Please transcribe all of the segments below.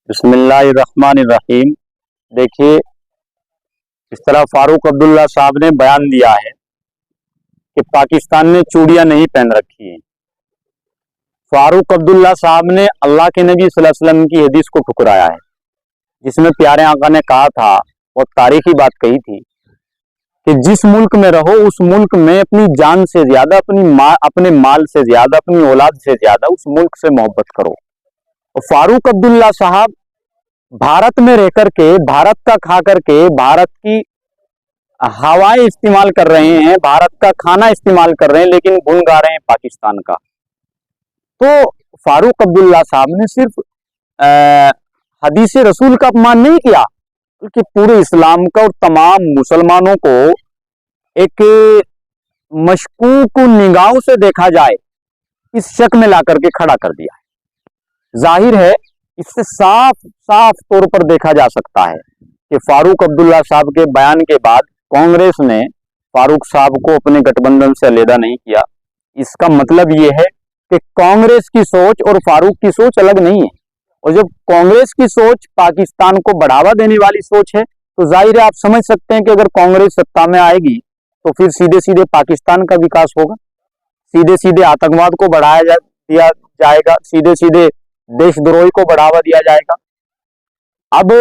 बिस्मिल्लाहिर्रहमानिर्रहीम। देखिए, इस तरह फारूक अब्दुल्ला साहब ने बयान दिया है कि पाकिस्तान ने चूड़ियां नहीं पहन रखी हैं। फारूक अब्दुल्ला साहब ने अल्लाह के नबी सल्लल्लाहु अलैहि वसल्लम की हदीस को ठुकराया है, जिसमें प्यारे आका ने कहा था और तारीखी बात कही थी कि जिस मुल्क में रहो उस मुल्क में अपनी जान से ज्यादा, अपने माल से ज्यादा, अपनी औलाद से ज्यादा उस मुल्क से मोहब्बत करो। और फारूक अब्दुल्ला साहब भारत में रह करके, भारत का खा करके, भारत की हवाएं इस्तेमाल कर रहे हैं, भारत का खाना इस्तेमाल कर रहे हैं, लेकिन गुण गा रहे हैं पाकिस्तान का। तो फारूक अब्दुल्ला साहब ने सिर्फ हदीस रसूल का अपमान नहीं किया, बल्कि पूरे इस्लाम का और तमाम मुसलमानों को एक मशकूक निगाहों से देखा जाए इस शक में ला करके खड़ा कर दिया है। जाहिर है, इससे साफ साफ तौर पर देखा जा सकता है कि फारूक अब्दुल्ला साहब के बयान के बाद कांग्रेस ने फारूक साहब को अपने गठबंधन से अलग नहीं किया। इसका मतलब यह है कि कांग्रेस की सोच और फारूक की सोच अलग नहीं है, और जब कांग्रेस की सोच पाकिस्तान को बढ़ावा देने वाली सोच है, तो जाहिर है आप समझ सकते हैं कि अगर कांग्रेस सत्ता में आएगी तो फिर सीधे सीधे पाकिस्तान का विकास होगा, सीधे सीधे आतंकवाद को बढ़ाया दिया जाएगा, सीधे सीधे देशद्रोही को बढ़ावा दिया जाएगा। अब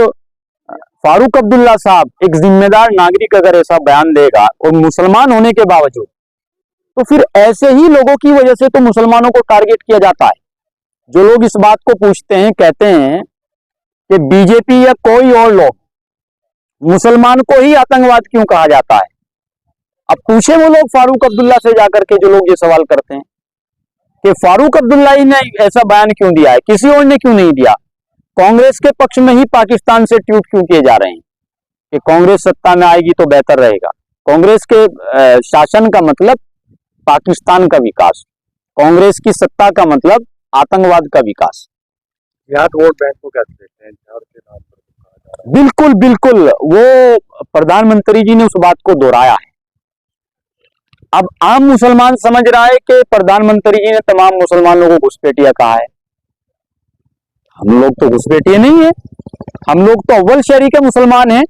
फारूक अब्दुल्ला साहब एक जिम्मेदार नागरिक अगर ऐसा बयान देगा और मुसलमान होने के बावजूद, तो फिर ऐसे ही लोगों की वजह से तो मुसलमानों को टारगेट किया जाता है। जो लोग इस बात को पूछते हैं, कहते हैं कि बीजेपी या कोई और लोग मुसलमान को ही आतंकवाद क्यों कहा जाता है। अब पूछे वो लोग फारूक अब्दुल्ला से जाकर के, जो लोग ये सवाल करते हैं कि फारूक अब्दुल्ला ही ने ऐसा बयान क्यों दिया है, किसी और ने क्यों नहीं दिया। कांग्रेस के पक्ष में ही पाकिस्तान से ट्वीट क्यों किए जा रहे हैं कि कांग्रेस सत्ता में आएगी तो बेहतर रहेगा। कांग्रेस के शासन का मतलब पाकिस्तान का विकास, कांग्रेस की सत्ता का मतलब आतंकवाद का विकास। वोट बैंक को क्या देते हैं के नाम पर। बिल्कुल बिल्कुल, वो प्रधानमंत्री जी ने उस बात को दोहराया है। अब आम मुसलमान समझ रहा है कि प्रधानमंत्री जी ने तमाम मुसलमानों को घुसपैठिया कहा है। हम लोग तो घुसपैठिए नहीं है, हम लोग तो अव्वल शहरी के मुसलमान हैं।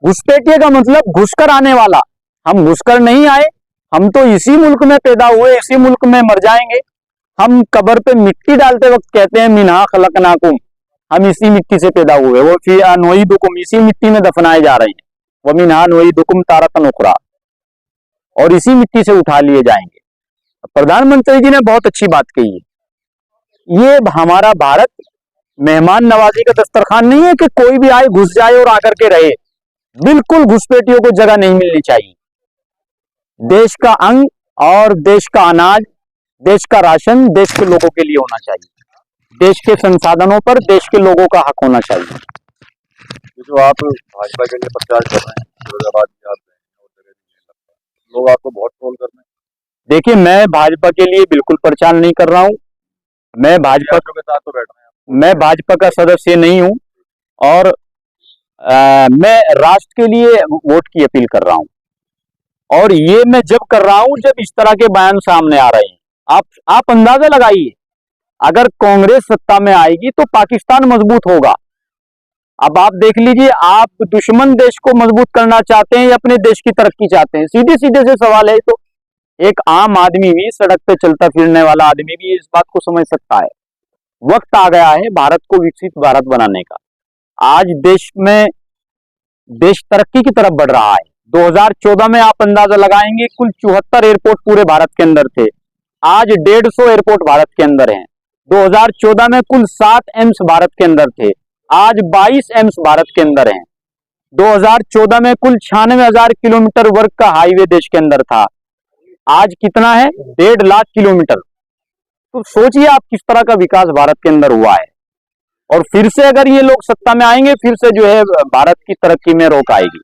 घुसपैठिए का मतलब घुसकर आने वाला। हम घुसकर नहीं आए, हम तो इसी मुल्क में पैदा हुए, इसी मुल्क में मर जाएंगे। हम कब्र पे मिट्टी डालते वक्त कहते हैं मिन्हा खलकनाकुम, हम इसी मिट्टी से पैदा हुए, वो फिया नुईदुकुम, इसी मिट्टी में दफनाए जा रहे हैं, वो मिन्हा नुईदुकुम तारतन उखरा, और इसी मिट्टी से उठा लिए जाएंगे। प्रधानमंत्री जी ने बहुत अच्छी बात कही है। ये हमारा भारत मेहमान नवाजी का दस्तरखान नहीं है कि कोई भी आए घुस जाए और आकर के रहे। बिल्कुल घुसपैठियों को जगह नहीं मिलनी चाहिए। देश का अंग और देश का अनाज, देश का राशन देश के लोगों के लिए होना चाहिए। देश के संसाधनों पर देश के लोगों का हक होना चाहिए। जो आप भाजपा के लिए प्रचार कर रहे हैं, लोग आपको बहुत ट्रोल कर रहे हैं। देखिए, मैं भाजपा के लिए बिल्कुल प्रचार नहीं कर रहा हूं। मैं भाजपा के साथ तो बैठ रहे हैं, मैं भाजपा का सदस्य नहीं हूं, और मैं राष्ट्र के लिए वोट की अपील कर रहा हूं। और ये मैं जब कर रहा हूं जब इस तरह के बयान सामने आ रहे हैं। आप अंदाजा लगाइए, अगर कांग्रेस सत्ता में आएगी तो पाकिस्तान मजबूत होगा। अब आप देख लीजिए, आप दुश्मन देश को मजबूत करना चाहते हैं या अपने देश की तरक्की चाहते हैं। सीधे सीधे से सवाल है। तो एक आम आदमी भी, सड़क पे चलता फिरने वाला आदमी भी इस बात को समझ सकता है। वक्त आ गया है भारत को विकसित भारत बनाने का। आज देश तरक्की की तरफ बढ़ रहा है। 2014 में आप अंदाजा लगाएंगे कुल 74 एयरपोर्ट पूरे भारत के अंदर थे, आज 150 एयरपोर्ट भारत के अंदर हैं। 2014 में कुल 7 एम्स भारत के अंदर थे, आज 22 एम्स भारत के अंदर हैं। 2014 में कुल 96,000 किलोमीटर वर्ग का हाईवे देश के अंदर था, आज कितना है? 1.5 लाख किलोमीटर। तो सोचिए आप किस तरह का विकास भारत के अंदर हुआ है। और फिर से अगर ये लोग सत्ता में आएंगे, फिर से जो है भारत की तरक्की में रोक आएगी।